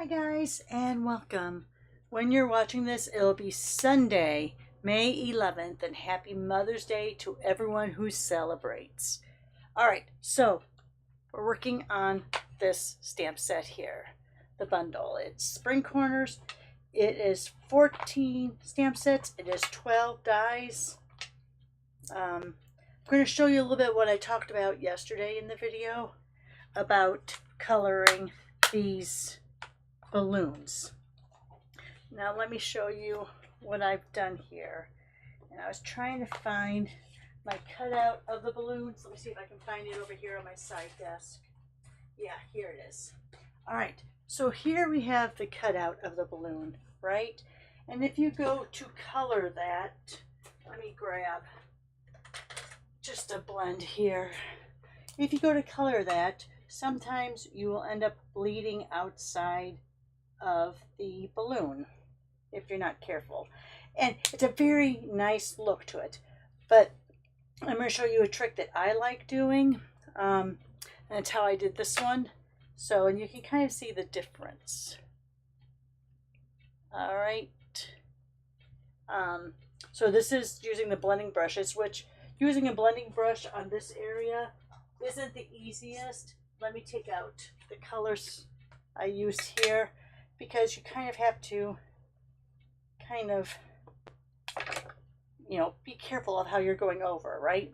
Hi guys and welcome. When you're watching this, it'll be Sunday, May 11th, and happy Mother's Day to everyone who celebrates. Alright, so we're working on this stamp set here, the bundle. It's Spring Corners. It is 14 stamp sets. It is 12 dies. I'm going to show you a little bit what I talked about yesterday in the video about coloring these balloons. Now let me show you what I've done here. And I was trying to find my cutout of the balloons. Let me see if I can find it over here on my side desk. Yeah, here it is. All right, so here we have the cutout of the balloon, right? And if you go to color that, let me grab just a blend here. If you go to color that, sometimes you will end up bleeding outside of the balloon if you're not careful, and it's a very nice look to it. But I'm going to show you a trick that I like doing, and it's how I did this one, and you can kind of see the difference. All right, so this is using the blending brushes, which using a blending brush on this area isn't the easiest. Let me take out the colors I used here, because you kind of have to be careful of how you're going over, right?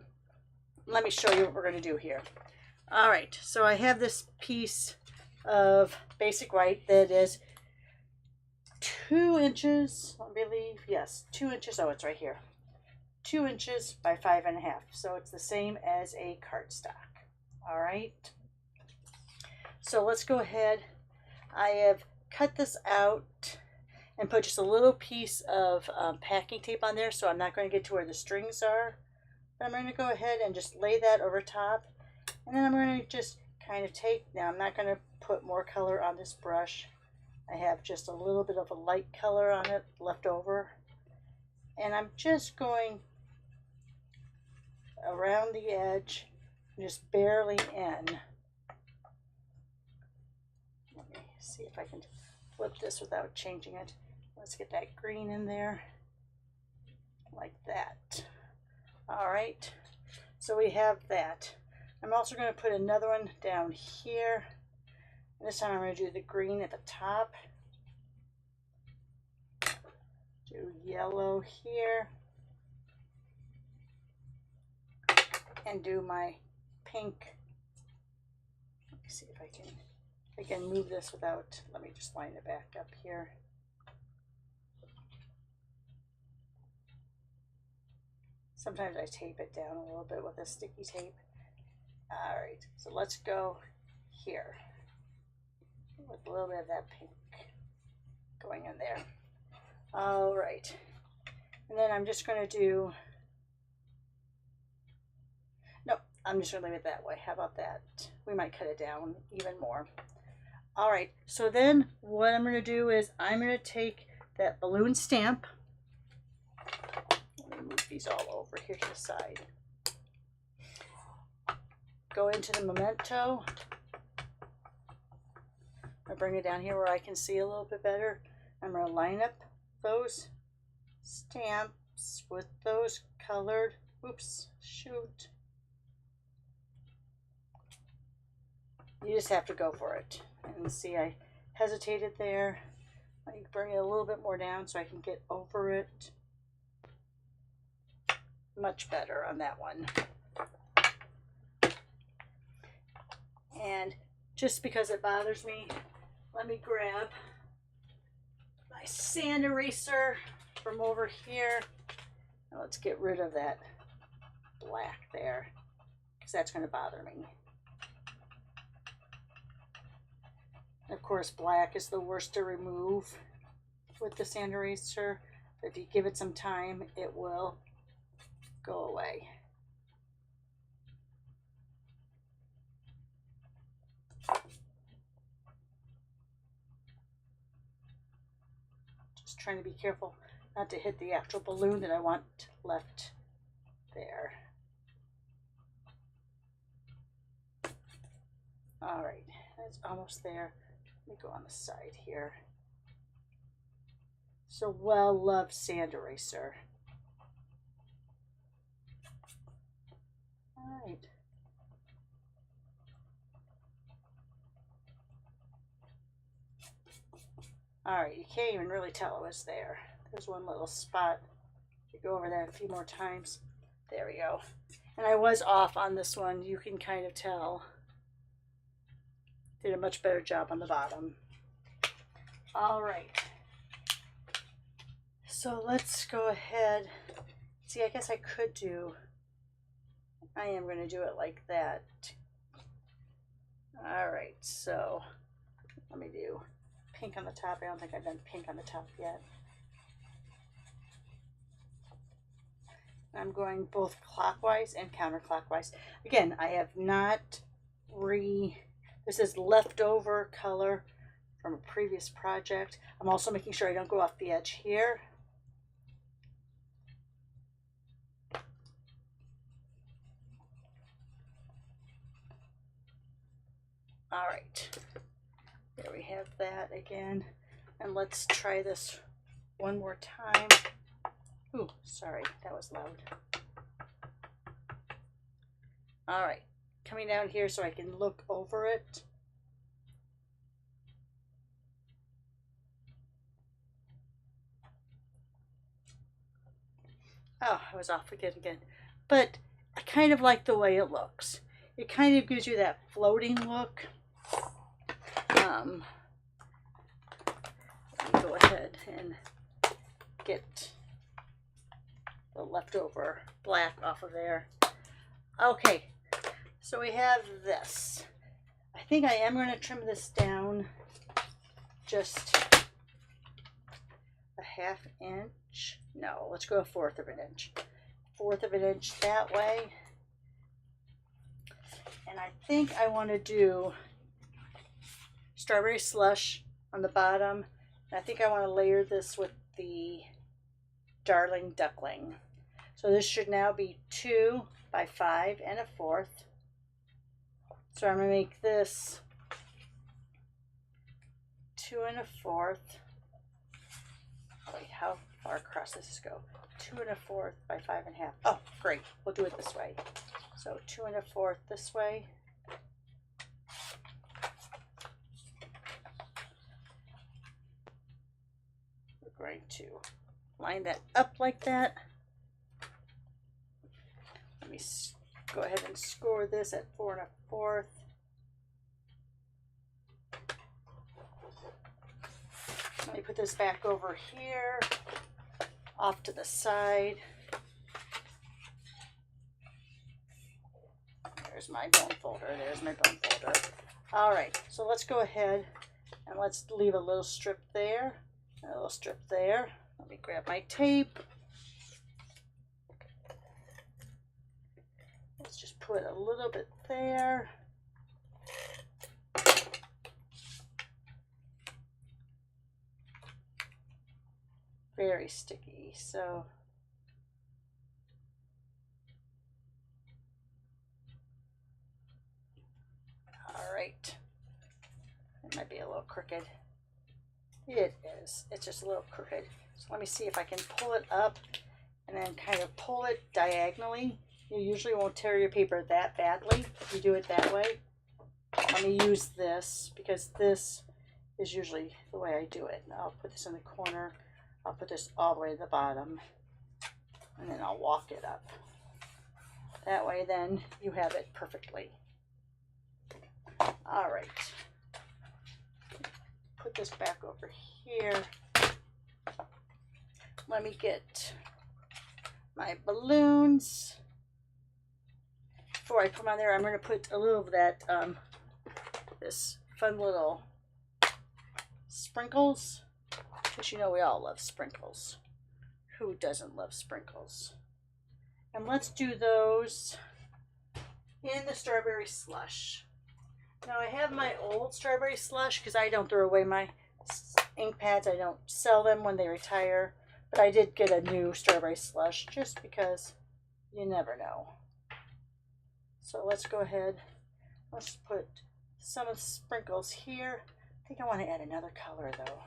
Let me show you what we're going to do here. All right, so I have this piece of basic white that is 2 inches, I believe, yes, 2 inches, oh, it's right here, 2 inches by 5.5, so it's the same as a cardstock. All right, so let's go ahead. I have cut this out and put just a little piece of packing tape on there, so I'm not going to get to where the strings are. But I'm going to go ahead and just lay that over top, and then I'm going to just kind of take, now I'm not going to put more color on this brush. I have just a little bit of a light color on it left over, and I'm just going around the edge, just barely in. Let me see if I can flip this without changing it. Let's get that green in there like that. All right, so we have that. I'm also going to put another one down here. This time I'm going to do the green at the top, do yellow here, and do my pink. Let me see if I can move this without, let me just line it back up here. Sometimes I tape it down a little bit with a sticky tape. All right, so let's go here with a little bit of that pink going in there. All right, and then I'm just going to do, no, I'm just going to leave it that way. How about that? We might cut it down even more. All right, so then what I'm going to do is I'm going to take that balloon stamp. Let me move these all over here to the side. Go into the memento. I bring it down here where I can see a little bit better. I'm going to line up those stamps with those colored, oops, shoot. You just have to go for it. And see, I hesitated there. I can bring it a little bit more down so I can get over it. Much better on that one. And just because it bothers me, let me grab my sand eraser from over here. Now let's get rid of that black there, because that's going to bother me. Of course, black is the worst to remove with the sand eraser, but if you give it some time, it will go away. Just trying to be careful not to hit the actual balloon that I want left there. All right, that's almost there. Let me go on the side here. So well-loved sand eraser. All right. All right, you can't even really tell it was there. There's one little spot. You go over that a few more times. There we go. And I was off on this one. You can kind of tell. Did a much better job on the bottom. All right. So let's go ahead. See, I guess I could do, I am going to do it like that. All right, so let me do pink on the top. I don't think I've done pink on the top yet. I'm going both clockwise and counterclockwise. Again, I have not this is leftover color from a previous project. I'm also making sure I don't go off the edge here. All right, there we have that again. And let's try this one more time. Ooh, sorry, that was loud. All right, coming down here so I can look over it. Oh, I was off again. But I kind of like the way it looks. It kind of gives you that floating look. Let me go ahead and get the leftover black off of there. Okay, so we have this. I think I am going to trim this down just a ½ inch. No, let's go 1/4 of an inch. 1/4 of an inch that way. And I think I want to do strawberry slush on the bottom. And I think I want to layer this with the Darling Duckling. So this should now be 2 by 5 1/4. So I'm going to make this 2 1/4. Wait, how far across does this go? 2 1/4 by 5 1/2. Oh, great. We'll do it this way. So 2 1/4 this way. We're going to line that up like that. Let me go ahead and score this at 4 1/4. Let me put this back over here, off to the side. There's my bone folder. There's my bone folder. All right, so let's go ahead and let's leave a little strip there, and a little strip there. Let me grab my tape. Let's just put a little bit there. Very sticky, so all right. It might be a little crooked. It is. It's just a little crooked. So let me see if I can pull it up and then kind of pull it diagonally. You usually won't tear your paper that badly if you do it that way. Let me use this because this is usually the way I do it. I'll put this in the corner. I'll put this all the way to the bottom, and then I'll walk it up. That way then you have it perfectly. All right. Put this back over here. Let me get my balloons. Before I put them on there, I'm going to put a little of that, this fun little sprinkles. Because you know we all love sprinkles. Who doesn't love sprinkles? And let's do those in the strawberry slush. Now I have my old strawberry slush because I don't throw away my ink pads. I don't sell them when they retire. But I did get a new strawberry slush just because you never know. So let's go ahead. Let's put some of the sprinkles here. think I want to add another color though.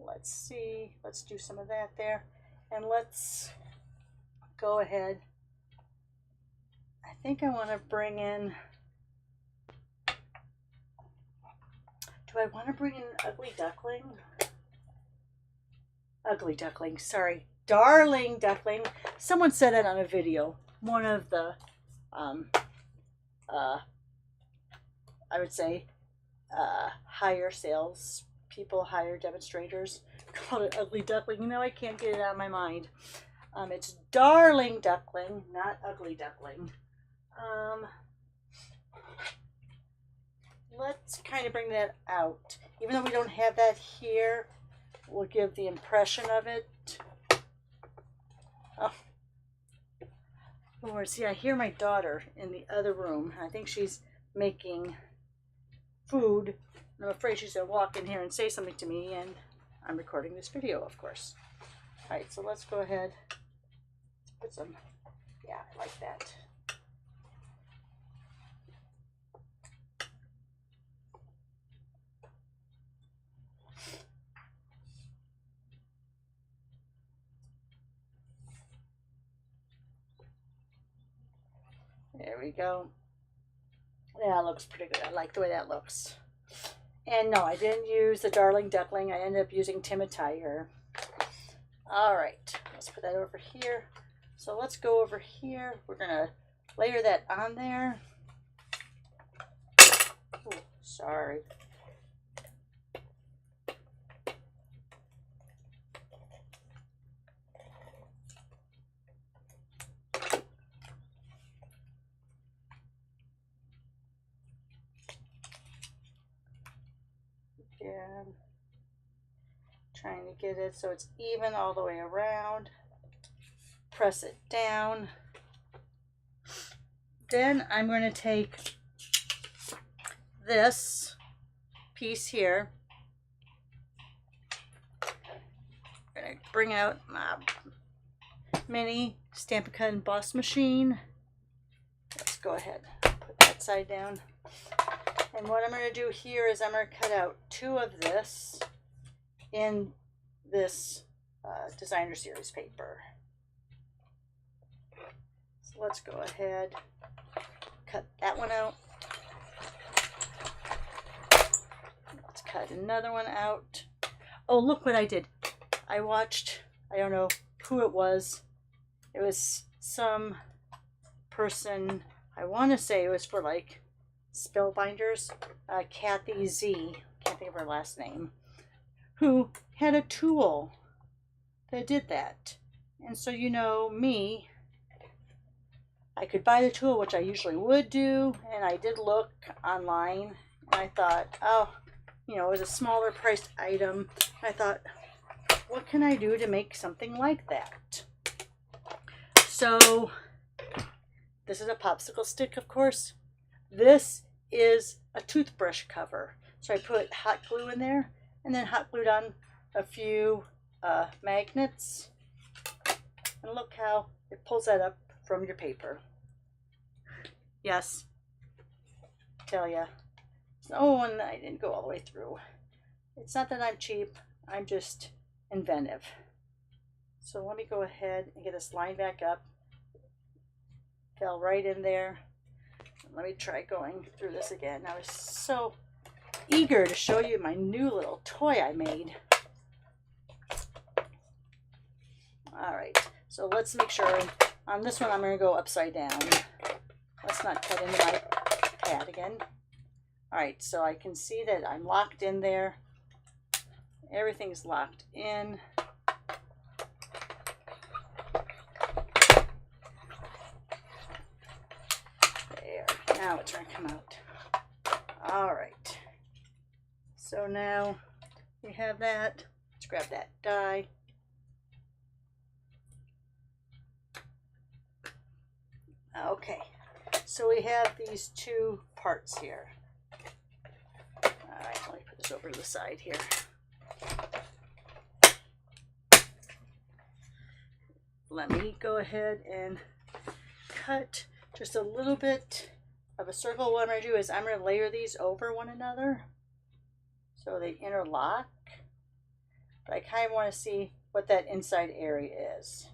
Let's see, let's do some of that there. And let's go ahead. I think I want to bring in, do I want to bring in Ugly Duckling? Ugly Duckling, sorry. Darling Duckling. Someone said that on a video. One of the, I would say, higher sales people, higher demonstrators, called it Ugly Duckling. You know, I can't get it out of my mind. It's Darling Duckling, not Ugly Duckling. Let's kind of bring that out. Even though we don't have that here, we'll give the impression of it. Oh, Lord, see, I hear my daughter in the other room. I think she's making food. I'm afraid she's going to walk in here and say something to me, and I'm recording this video, of course. All right, so let's go ahead. Let's put some, yeah, I like that. There we go. Yeah, it looks pretty good. I like the way that looks. And no, I didn't use the Darling Duckling. I ended up using Timid Tiger. All right, let's put that over here. So let's go over here. We're gonna layer that on there. Ooh, sorry. Again, trying to get it so it's even all the way around. Press it down. Then I'm going to take this piece here. I'm going to bring out my mini Stampin' Cut and Emboss machine. Let's go ahead and put that side down. And what I'm going to do here is I'm going to cut out 2 of this in this designer series paper. So let's go ahead, cut that one out. Let's cut another one out. Oh, look what I did. I watched, I don't know who it was. It was some person, I want to say it was for like Spellbinders, Kathy Z, can't think of her last name, who had a tool that did that. And so, you know, me, I could buy the tool, which I usually would do, and I did look online, and I thought, oh, you know, it was a smaller priced item. I thought, what can I do to make something like that? So, this is a popsicle stick, of course. This is a toothbrush cover. So I put hot glue in there and then hot glued on a few magnets. And look how it pulls that up from your paper. Yes, tell ya. Oh, and I didn't go all the way through. It's not that I'm cheap, I'm just inventive. So let me go ahead and get this line back up. Fell right in there. Let me try going through this again. I was so eager to show you my new little toy I made. All right, so let's make sure on this one I'm going to go upside down. Let's not cut into my pad again. All right, so I can see that I'm locked in there. Everything's locked in. Now it's going to come out. All right. So now we have that. Let's grab that die. Okay. So we have these 2 parts here. All right. Let me put this over to the side here. Let me go ahead and cut just a little bit of a circle, what I'm going to do is I'm going to layer these over one another so they interlock. But I kind of want to see what that inside area is.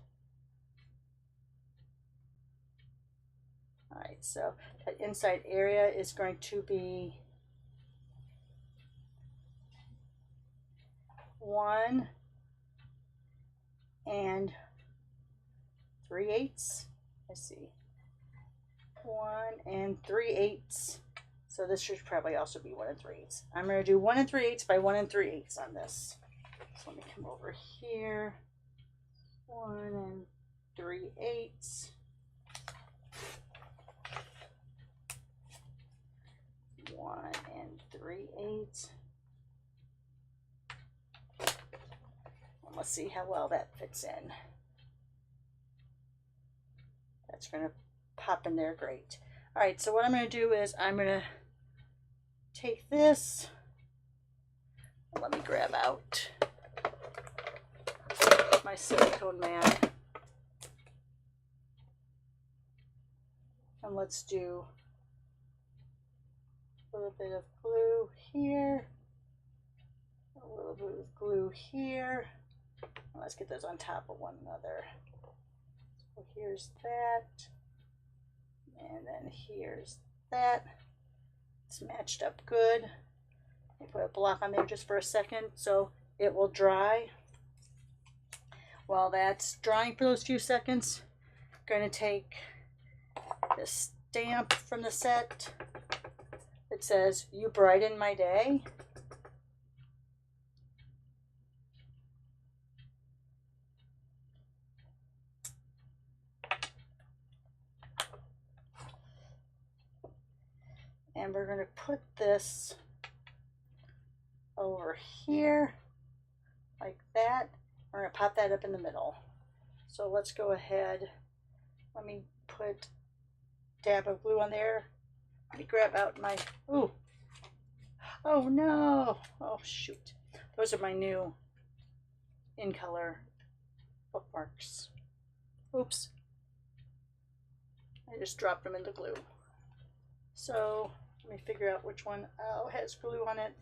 All right, so that inside area is going to be 1 3/8. Let's see, 1 3/8. So this should probably also be 1 3/8. I'm going to do 1 3/8 by 1 3/8 on this. So let me come over here. 1 3/8. 1 3/8. And let's see how well that fits in. That's going to pop in there great. All right, so what I'm going to do is I'm going to take this. Let me grab out my silicone mat. And let's do a little bit of glue here, a little bit of glue here. Let's get those on top of one another. So here's that, and then here's that. It's matched up good. I put a block on there just for a second so it will dry. While that's drying for those few seconds, I'm going to take this stamp from the set. It says, "You brighten my day." And we're going to put this over here like that. We're going to pop that up in the middle. So let's go ahead. Let me put a dab of glue on there. Let me grab out my, ooh, oh no, oh shoot. Those are my new in color bookmarks. Oops. I just dropped them in the glue. So let me figure out which one has glue on it,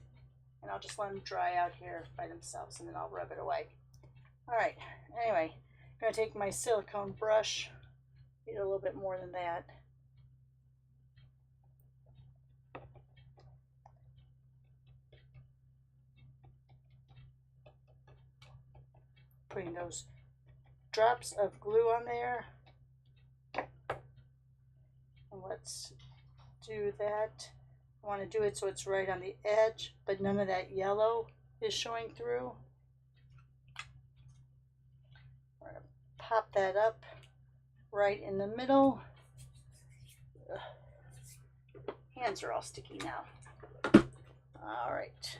and I'll just let them dry out here by themselves, and then I'll rub it away. All right, anyway, I'm going to take my silicone brush, need a little bit more than that. Putting those drops of glue on there. And let's do that. I want to do it so it's right on the edge, but none of that yellow is showing through. We're going to pop that up right in the middle. Ugh. Hands are all sticky now. All right.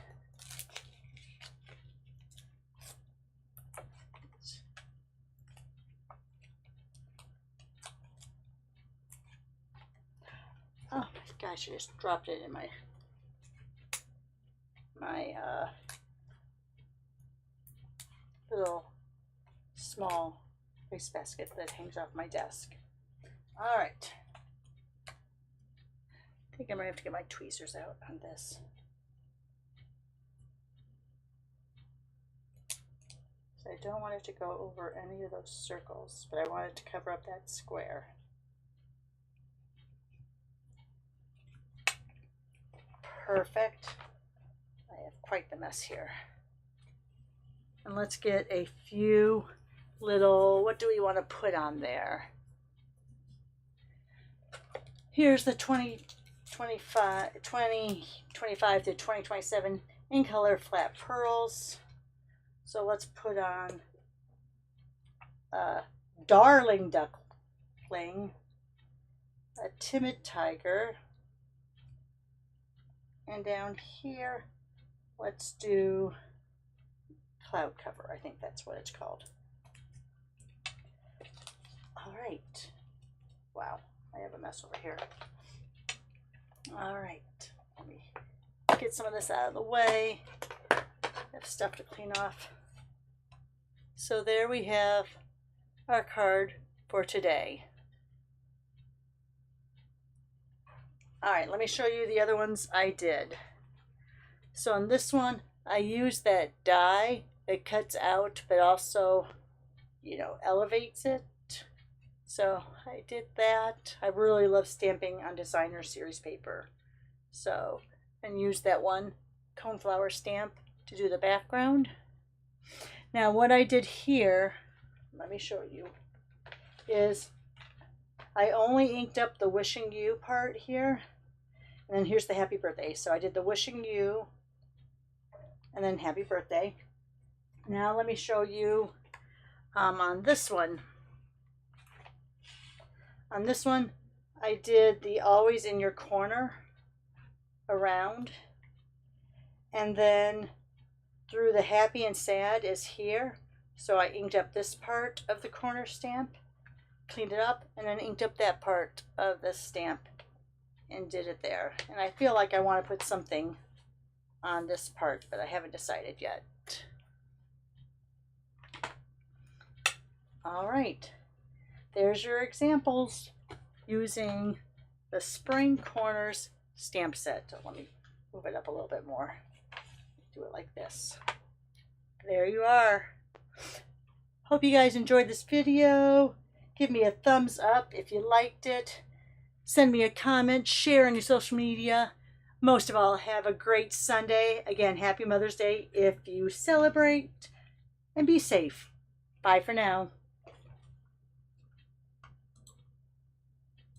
Oh my gosh, I just dropped it in my little small wastebasket that hangs off my desk. All right. I think I might have to get my tweezers out on this. So I don't want it to go over any of those circles, but I want it to cover up that square. Perfect. I have quite the mess here. And let's get a few little, what do we want to put on there? Here's the 2025 to 2027 in color flat pearls. So let's put on a darling duckling, a timid tiger, and down here, let's do cloud cover. I think that's what it's called. All right. Wow, I have a mess over here. All right, let me get some of this out of the way. I have stuff to clean off. So there we have our card for today. All right, let me show you the other ones I did. So on this one, I used that die that cuts out, but also, elevates it. So I did that. I really love stamping on designer series paper. So, and use that one coneflower stamp to do the background. Now what I did here, let me show you, is I only inked up the wishing you part here. And then here's the happy birthday. So I did the wishing you and then happy birthday. Now let me show you on this one. On this one, I did the always in your corner around. And then through the happy and sad is here. So I inked up this part of the corner stamp, cleaned it up, and then inked up that part of the stamp and did it there. And I feel like I want to put something on this part, but I haven't decided yet. All right, there's your examples using the Spring Corners stamp set. Let me move it up a little bit more. Do it like this. There you are. Hope you guys enjoyed this video. Give me a thumbs up if you liked it. Send me a comment, share on your social media. Most of all, have a great Sunday. Again, happy Mother's Day if you celebrate, and be safe. Bye for now.